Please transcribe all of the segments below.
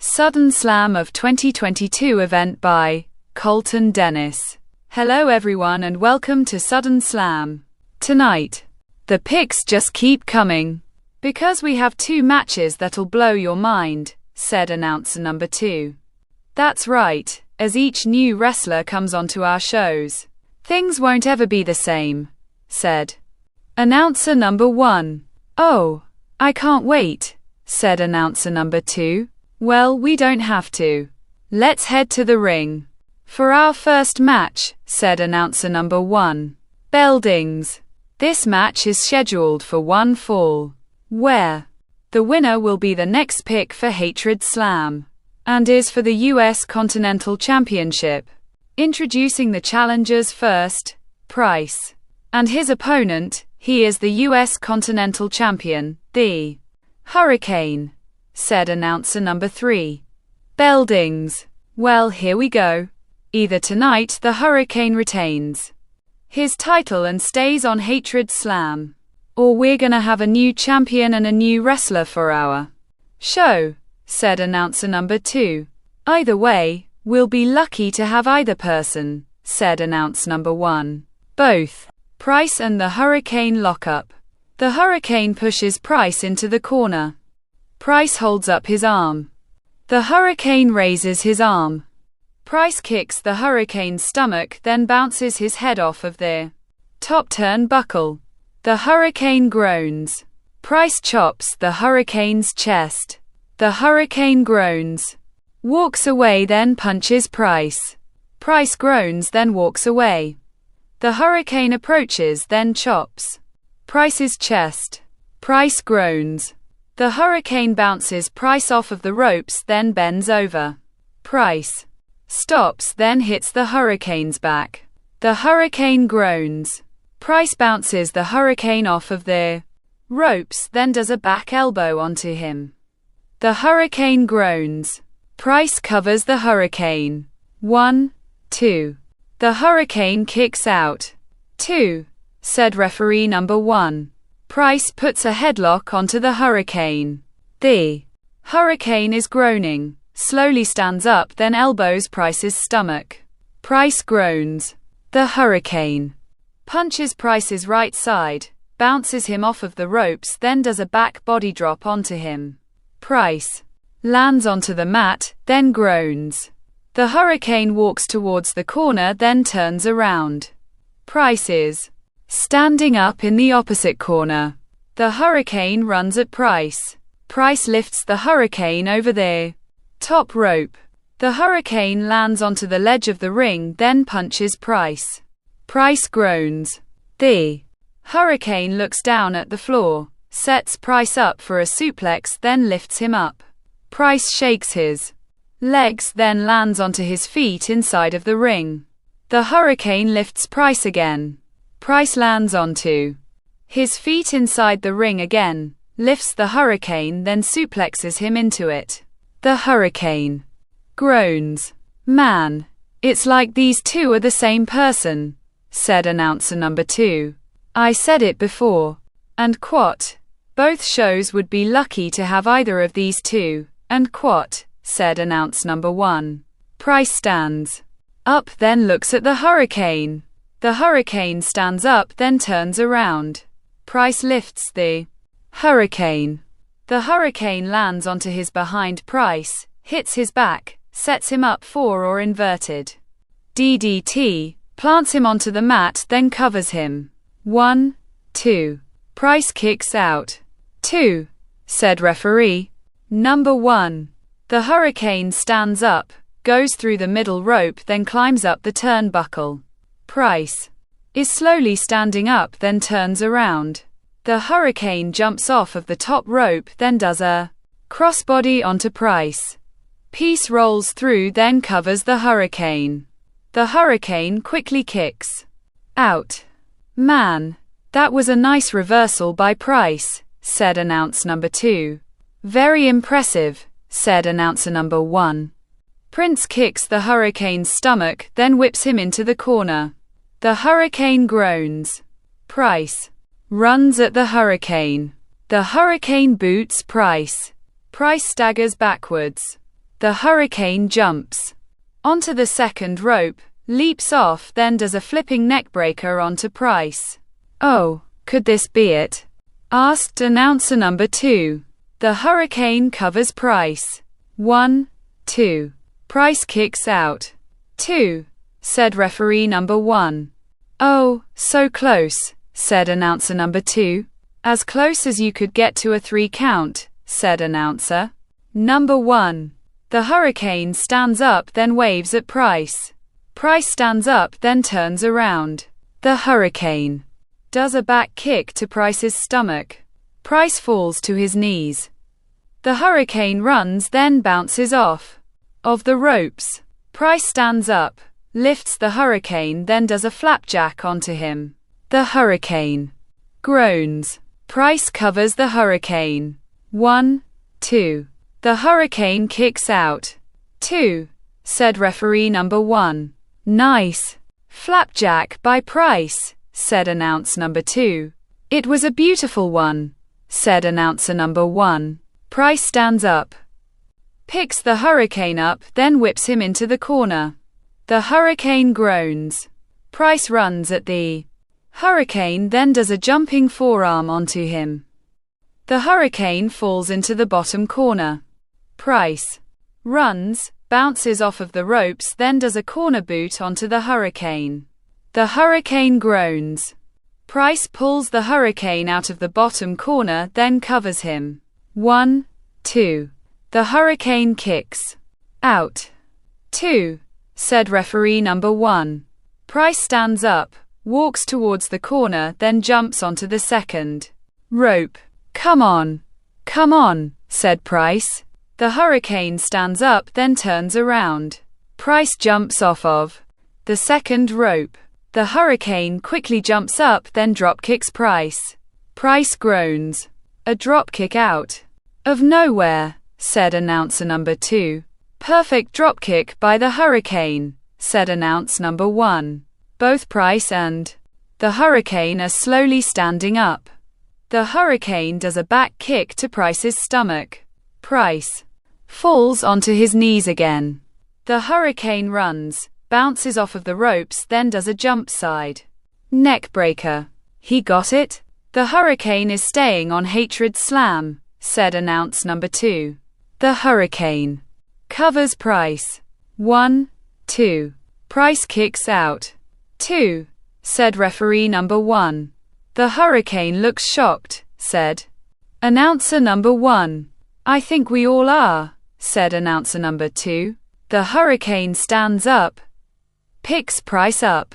Sudden Slam of 2022 event by Colton Dennis. Hello everyone and welcome to Sudden Slam. Tonight, the picks just keep coming. Because we have two matches that'll blow your mind, said announcer number 2. That's right, as each new wrestler comes onto our shows, things won't ever be the same, said announcer number 1. Oh, I can't wait, said announcer number 2. Well, we don't have to. Let's head to the ring for our first match, said announcer number 1. Bell dings. This match is scheduled for one fall, where the winner will be the next pick for Hatred Slam, and is for the US Continental Championship. Introducing the challengers first, Price. And his opponent, he is the US Continental Champion, the Hurricane, said announcer number 3. Bell dings. Well, here we go. Either tonight the Hurricane retains his title and stays on Hatred Slam, or we're gonna have a new champion and a new wrestler for our show, said announcer number 2. Either way, we'll be lucky to have either person, said announcer number 1. Both Price and the Hurricane lock up. The Hurricane pushes Price into the corner. Price holds up his arm. The Hurricane raises his arm. Price kicks the Hurricane's stomach, then bounces his head off of the top turnbuckle. The Hurricane groans. Price chops the Hurricane's chest. The Hurricane groans. Walks away, then punches Price. Price groans, then walks away. The Hurricane approaches, then chops Price's chest. Price groans. The Hurricane bounces Price off of the ropes, then bends over. Price stops, then hits the Hurricane's back. The Hurricane groans. Price bounces the Hurricane off of the ropes, then does a back elbow onto him. The Hurricane groans. Price covers the Hurricane. 1, 2. The Hurricane kicks out. 2, said referee number 1. Price puts a headlock onto the Hurricane. The Hurricane is groaning, slowly stands up, then elbows Price's stomach. Price groans. The Hurricane punches Price's right side, bounces him off of the ropes, then does a back body drop onto him. Price lands onto the mat, then groans. The Hurricane walks towards the corner, then turns around. Price is standing up in the opposite corner. The Hurricane runs at Price. Price lifts the Hurricane over the top rope. The Hurricane lands onto the ledge of the ring, then punches Price. Price groans. The Hurricane looks down at the floor, sets Price up for a suplex, then lifts him up. Price shakes his legs, then lands onto his feet inside of the ring. The Hurricane lifts Price again. Price lands onto his feet inside the ring again, lifts the Hurricane, then suplexes him into it. The Hurricane groans. Man, it's like these two are the same person, said announcer number 2. I said it before. And quote, both shows would be lucky to have either of these two, and quote, said announcer number 1. Price stands up, then looks at the Hurricane. The Hurricane stands up, then turns around. Price lifts the Hurricane. The Hurricane lands onto his behind. Price hits his back, sets him up for or inverted DDT, plants him onto the mat, then covers him. 1, 2. Price kicks out. 2, said referee number 1. The Hurricane stands up, goes through the middle rope, then climbs up the turnbuckle. Price is slowly standing up, then turns around. The Hurricane jumps off of the top rope, then does a crossbody onto Price. Piece rolls through, then covers the Hurricane. The Hurricane quickly kicks out. Man, that was a nice reversal by Price, said announcer number 2. Very impressive, said announcer number 1. Prince kicks the Hurricane's stomach, then whips him into the corner. The Hurricane groans. Price runs at the Hurricane. The Hurricane boots Price. Price staggers backwards. The hurricane jumps onto the second rope, leaps off, then does a flipping neckbreaker onto Price. "Oh, could this be it?" asked announcer number 2. The hurricane covers Price. 1, 2. Price kicks out. 2, said referee number 1. "Oh, so close," said announcer number 2. "As close as you could get to a 3 count," said announcer number 1. The hurricane stands up, then waves at Price. Price stands up, then turns around. The hurricane does a back kick to Price's stomach. Price falls to his knees. The hurricane runs, then bounces off of the ropes. Price stands up, lifts the hurricane, then does a flapjack onto him. The hurricane groans. Price covers the hurricane. 1, 2. The hurricane kicks out. 2, said referee number 1. "Nice flapjack by Price," said announcer number 2. "It was a beautiful one," said announcer number 1. Price stands up, picks the hurricane up, then whips him into the corner. The hurricane groans. Price runs at the hurricane, then does a jumping forearm onto him. The hurricane falls into the bottom corner. Price runs, bounces off of the ropes, then does a corner boot onto the hurricane. The hurricane groans. Price pulls the hurricane out of the bottom corner, then covers him. 1, 2. The hurricane kicks out. 2, said referee number 1. Price stands up, walks towards the corner, then jumps onto the second rope. Come on, said Price. The hurricane stands up, then turns around. Price jumps off of the second rope. The hurricane quickly jumps up, then drop kicks Price. Price groans. A drop kick out of nowhere, said announcer number 2. Perfect drop kick by the hurricane, said announcer number 1. Both Price and the hurricane are slowly standing up. The hurricane does a back kick to Price's stomach. Price falls onto his knees again. The hurricane runs, bounces off of the ropes, then does a jump side neck breaker. He got it? The hurricane is staying on Hatred Slam, said announcer number 2. The hurricane covers Price. 1, 2. Price kicks out. 2, said referee number 1. The hurricane looks shocked, said announcer number 1. I think we all are, said announcer number 2. The hurricane stands up, picks Price up,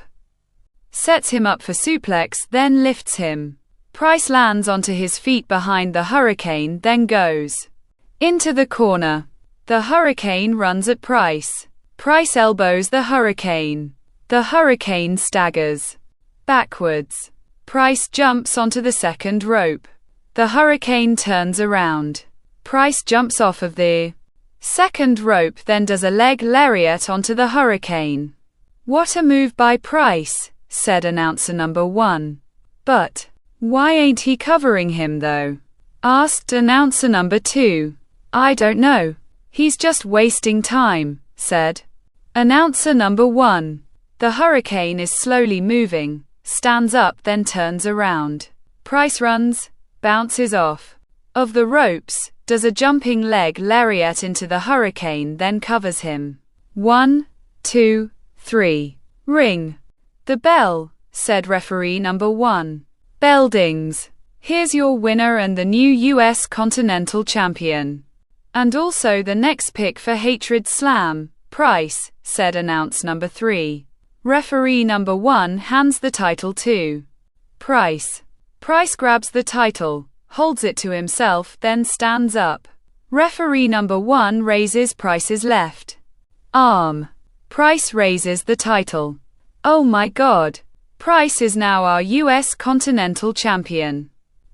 sets him up for suplex, then lifts him. Price lands onto his feet behind the hurricane, then goes into the corner. The hurricane runs at Price. Price elbows the hurricane. The hurricane staggers backwards. Price jumps onto the second rope. The hurricane turns around. Price jumps off of the second rope, then does a leg lariat onto the hurricane. What a move by Price, said announcer number 1. But why ain't he covering him though? Asked announcer number 2. I don't know. He's just wasting time, said announcer number 1. The hurricane is slowly moving, stands up, then turns around. Price runs, bounces off of the ropes, does a jumping leg lariat into the hurricane, then covers him. 1, 2, 3. Ring the bell, said referee number 1. Bell dings. Here's your winner and the new US Continental Champion. And also the next pick for Hatred Slam, Price, said announcer number 3. Referee number 1 hands the title to Price. Price grabs the title, holds it to himself, then stands up. Referee number 1 raises Price's left arm. Price raises the title. Oh my God. Price is now our US Continental Champion.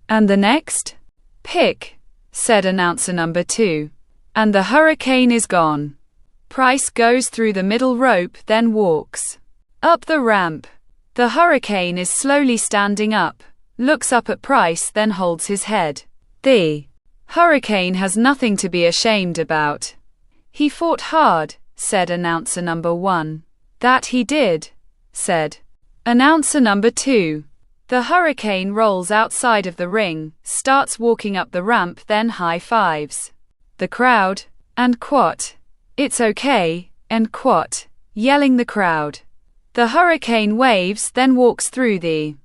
And the next pick, said announcer number 2. And the hurricane is gone. Price goes through the middle rope, then walks up the ramp. The hurricane is slowly standing up, looks up at Price, then holds his head. The hurricane has nothing to be ashamed about. He fought hard, said announcer number 1. That he did, said announcer number 2. The hurricane rolls outside of the ring, starts walking up the ramp, then high fives the crowd, and quat, it's okay, and quat, yelling the crowd. The hurricane waves, then walks through the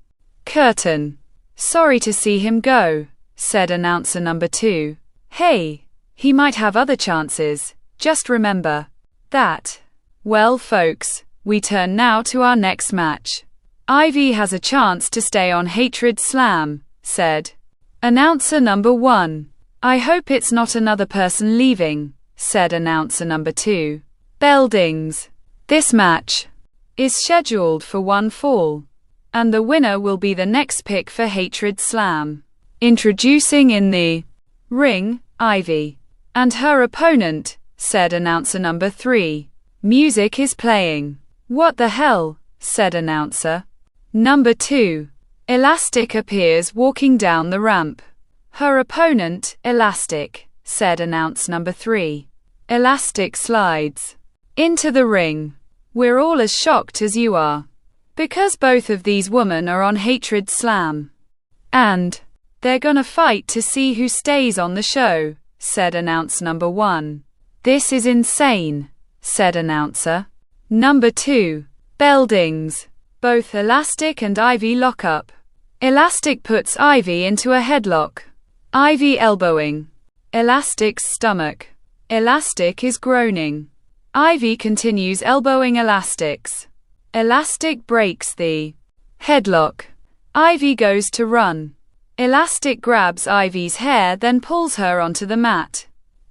curtain. Sorry to see him go, said announcer number 2. Hey, he might have other chances, just remember that. Well folks, we turn now to our next match. Ivy has a chance to stay on Hatred Slam, said announcer number 1. I hope it's not another person leaving, said announcer number 2. Bell dings. This match is scheduled for one fall, and the winner will be the next pick for Hatred Slam. Introducing in the ring, Ivy and her opponent, said announcer number 3. Music is playing. What the hell, said announcer number 2. Elastic appears walking down the ramp. Her opponent, Elastic, said announcer number 3. Elastic slides into the ring. We're all as shocked as you are, because both of these women are on Hatred Slam, and they're gonna fight to see who stays on the show, said announcer number 1. This is insane, said announcer number 2. Bell dings. Both Elastic and Ivy lock up. Elastic puts Ivy into a headlock. Ivy elbowing Elastic's stomach. Elastic is groaning. Ivy continues elbowing Elastic's. Elastic breaks the headlock. Ivy goes to run. Elastic grabs Ivy's hair, then pulls her onto the mat.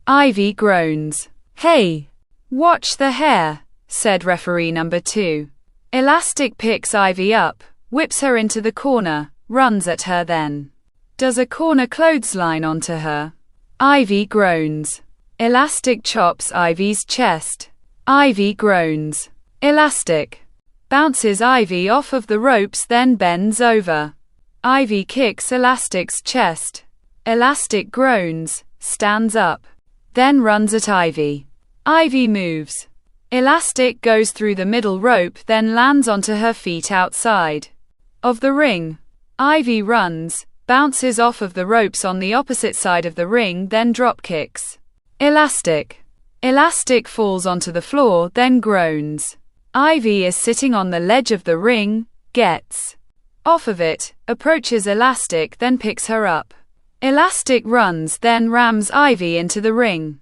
Ivy groans. Hey, watch the hair, said referee number 2. Elastic picks Ivy up, whips her into the corner, runs at her, then does a corner clothesline onto her. Ivy groans. Elastic chops Ivy's chest. Ivy groans. Elastic bounces Ivy off of the ropes, then bends over. Ivy kicks Elastic's chest. Elastic groans, stands up, then runs at Ivy. Ivy moves. Elastic goes through the middle rope, then lands onto her feet outside of the ring. Ivy runs, bounces off of the ropes on the opposite side of the ring, then drop kicks Elastic. Elastic falls onto the floor, then groans. Ivy is sitting on the ledge of the ring, gets off of it, approaches Elastic, then picks her up. Elastic runs, then rams Ivy into the ring.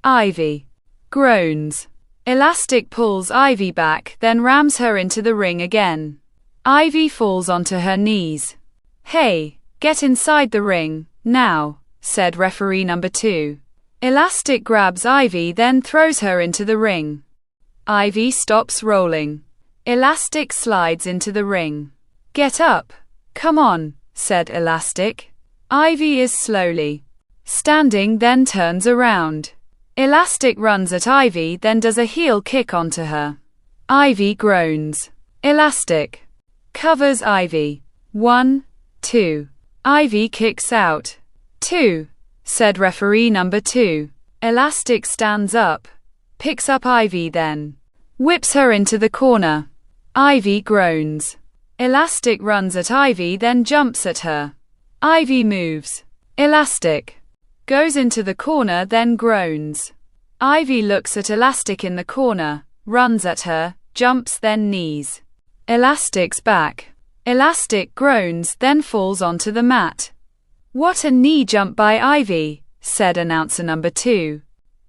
Ivy groans. Elastic pulls Ivy back, then rams her into the ring again. Ivy falls onto her knees. Hey, get inside the ring, now, said referee number 2. Elastic grabs Ivy, then throws her into the ring. Ivy stops rolling. Elastic slides into the ring. Get up. Come on, said Elastic. Ivy is slowly standing, then turns around. Elastic runs at Ivy, then does a heel kick onto her. Ivy groans. Elastic covers Ivy. 1, 2. Ivy kicks out. 2, said referee number 2. Elastic stands up, picks up Ivy, then whips her into the corner. Ivy groans. Elastic runs at Ivy, then jumps at her. Ivy moves. Elastic goes into the corner, then groans. Ivy looks at Elastic in the corner, runs at her, jumps, then knees Elastic's back. Elastic groans, then falls onto the mat. What a knee jump by Ivy, said announcer number 2.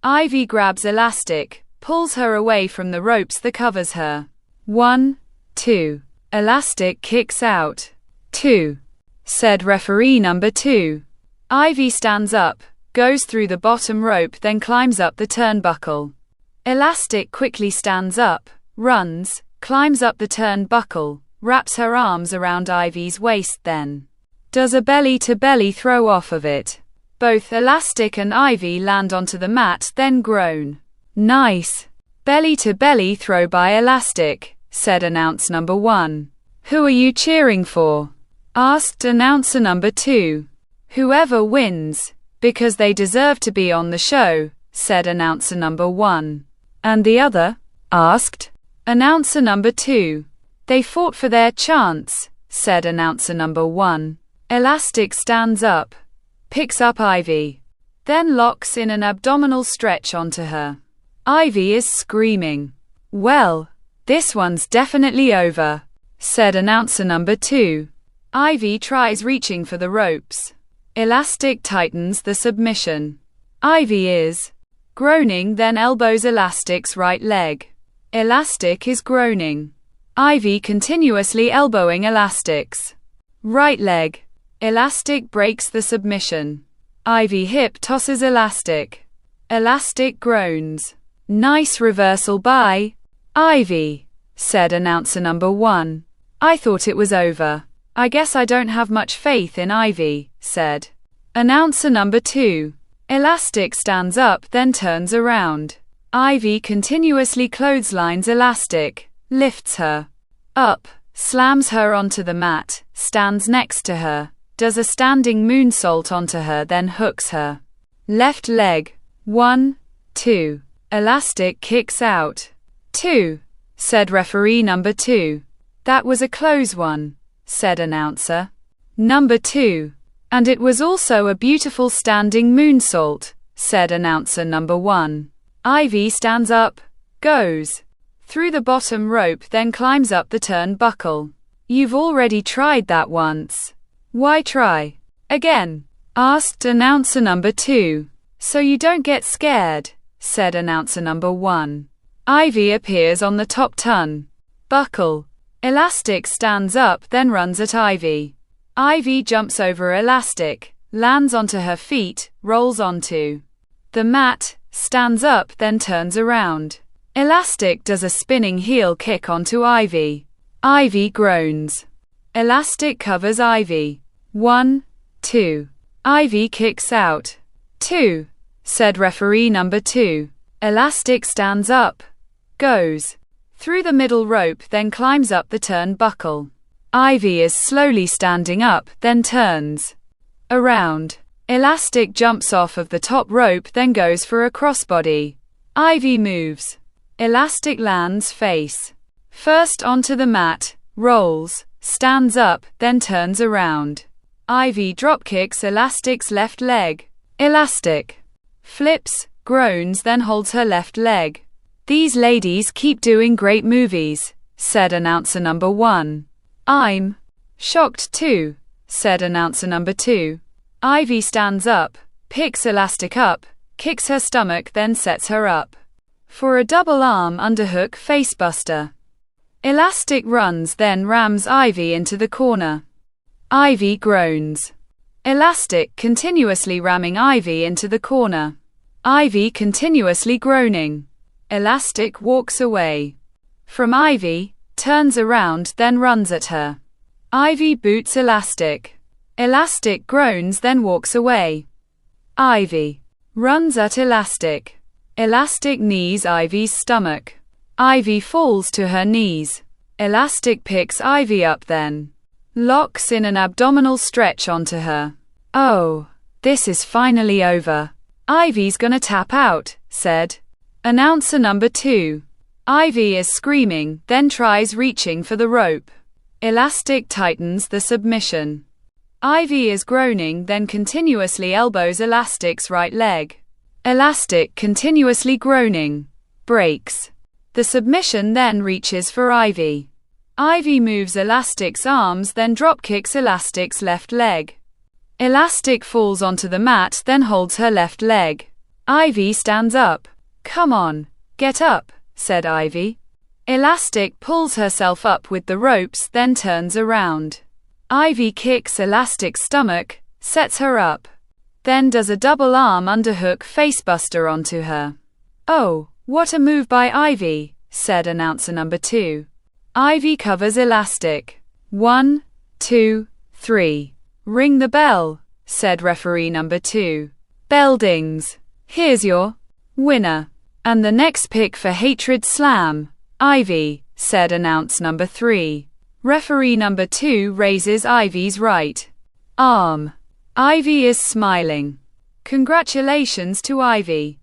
Ivy grabs Elastic, pulls her away from the ropes that covers her. 1, 2. Elastic kicks out. 2, said referee number 2. Ivy stands up, goes through the bottom rope, then climbs up the turnbuckle. Elastic quickly stands up, runs, climbs up the turnbuckle, wraps her arms around Ivy's waist, then does a belly-to-belly throw off of it. Both Elastic and Ivy land onto the mat, then groan. Nice belly-to-belly throw by Elastic, said announcer number 1. Who are you cheering for? Asked announcer number 2. Whoever wins, because they deserve to be on the show, said announcer number 1. And the other? Asked announcer number 2. They fought for their chance, said announcer number 1. Elastic stands up, picks up Ivy, then locks in an abdominal stretch onto her. Ivy is screaming. Well, this one's definitely over, said announcer number 2. Ivy tries reaching for the ropes. Elastic tightens the submission. Ivy is groaning, then elbows Elastic's right leg. Elastic is groaning. Ivy continuously elbowing Elastic's right leg. Elastic breaks the submission. Ivy hip tosses Elastic. Elastic groans. Nice reversal by Ivy, said announcer number 1. I thought it was over. I guess I don't have much faith in Ivy, said announcer number 2. Elastic stands up, then turns around. Ivy continuously clotheslines Elastic, lifts her up, slams her onto the mat, stands next to her, does a standing moonsault onto her, then hooks her left leg. 1, 2. Elastic kicks out. 2, said referee number 2. That was a close one, said announcer number 2. And it was also a beautiful standing moonsault, said announcer number 1. Ivy stands up, goes through the bottom rope, then climbs up the turnbuckle. You've already tried that once. Why try again? Asked announcer number 2. So you don't get scared, said announcer number 1. Ivy appears on the top turnbuckle. Elastic stands up, then runs at Ivy. Ivy jumps over Elastic, lands onto her feet, rolls onto the mat, stands up, then turns around. Elastic does a spinning heel kick onto Ivy. Ivy groans. Elastic covers Ivy. 1, 2. Ivy kicks out. 2, said referee number 2. Elastic stands up, goes through the middle rope, then climbs up the turnbuckle. Ivy is slowly standing up, then turns around. Elastic jumps off of the top rope, then goes for a crossbody. Ivy moves. Elastic lands face first onto the mat, rolls, stands up, then turns around. Ivy dropkicks Elastic's left leg. Elastic flips, groans, then holds her left leg. These ladies keep doing great movies, said announcer number 1. I'm shocked too, said announcer number 2. Ivy stands up, picks Elastic up, kicks her stomach, then sets her up for a double arm underhook facebuster. Elastic runs, then rams Ivy into the corner. Ivy groans. Elastic continuously ramming Ivy into the corner. Ivy continuously groaning. Elastic walks away from Ivy, turns around, then runs at her. Ivy boots Elastic. Elastic groans, then walks away. Ivy runs at Elastic. Elastic knees Ivy's stomach. Ivy falls to her knees. Elastic picks Ivy up, then locks in an abdominal stretch onto her. Oh, this is finally over. Ivy's gonna tap out, said announcer number 2. Ivy is screaming, then tries reaching for the rope. Elastic tightens the submission. Ivy is groaning, then continuously elbows Elastic's right leg. Elastic continuously groaning, breaks the submission, then reaches for Ivy. Ivy moves Elastic's arms, then dropkicks Elastic's left leg. Elastic falls onto the mat, then holds her left leg. Ivy stands up. Come on, get up, said Ivy. Elastic pulls herself up with the ropes, then turns around. Ivy kicks Elastic's stomach, sets her up, then does a double arm underhook facebuster onto her. Oh, what a move by Ivy, said announcer number 2. Ivy covers Elastic. 1, 2, 3. Ring the bell, said referee number 2. Bell dings. Here's your winner. And the next pick for Hatred Slam, Ivy, said announce number 3. Referee number 2 raises Ivy's right arm. Ivy is smiling. Congratulations to Ivy.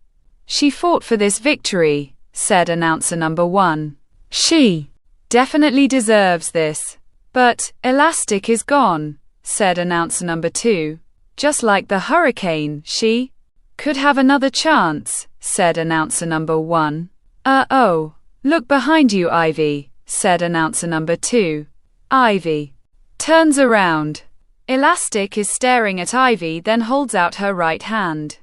She fought for this victory, said announcer number 1. She definitely deserves this. But Elastic is gone, said announcer number 2. Just like the hurricane, she could have another chance, said announcer number 1. Oh, look behind you, Ivy, said announcer number 2. Ivy turns around. Elastic is staring at Ivy, then holds out her right hand.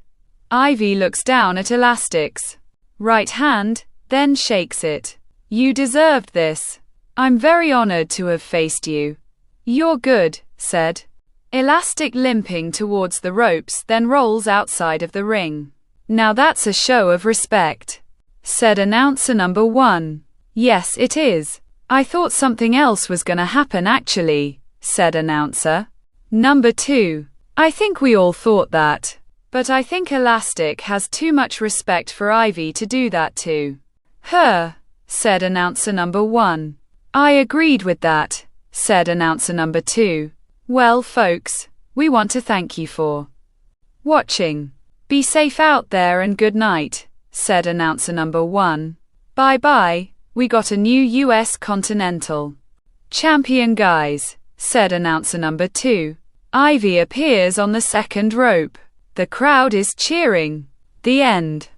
Ivy looks down at Elastic's right hand, then shakes it. You deserved this. I'm very honored to have faced you. You're good, said Elastic, limping towards the ropes, then rolls outside of the ring. Now that's a show of respect, said announcer number 1. Yes, it is. I thought something else was gonna happen actually, said announcer number 2. I think we all thought that. But I think Elastic has too much respect for Ivy to do that to her, said announcer number 1. I agreed with that, said announcer number 2. Well, folks, we want to thank you for watching. Be safe out there and good night, said announcer number 1. Bye-bye, we got a new US Continental Champion, guys, said announcer number 2. Ivy appears on the second rope. The crowd is cheering. The end.